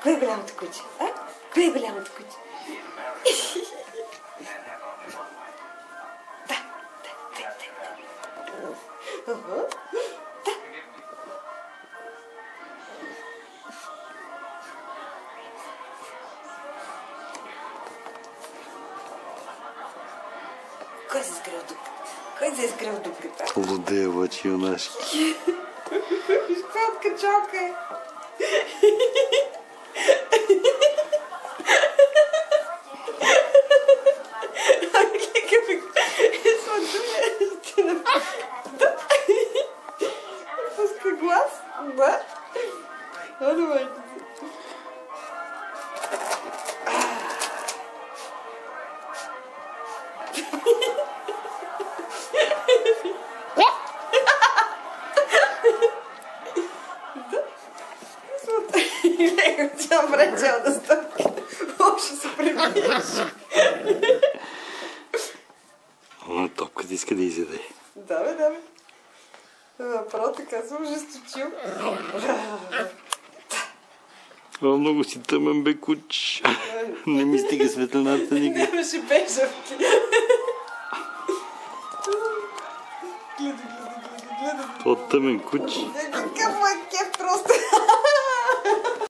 Кое е голямото куче? А? Кое е голямото куче? Да. Кой се изгрел дупката? Кой се изгрел дупката? Лудея, лъчи, юнашки. Виж каква откачалка е. Пуска глас? Да. Давайте. Лего, тя врача да стъпки. Още се прибиеш. Топката иска да изяде. Да, бе. Направо така съм ожесточил. Много си тъмен, бе, куч. Не ми стига светлината никак. Нямаше бежавки. Гледай. Това тъмен куч.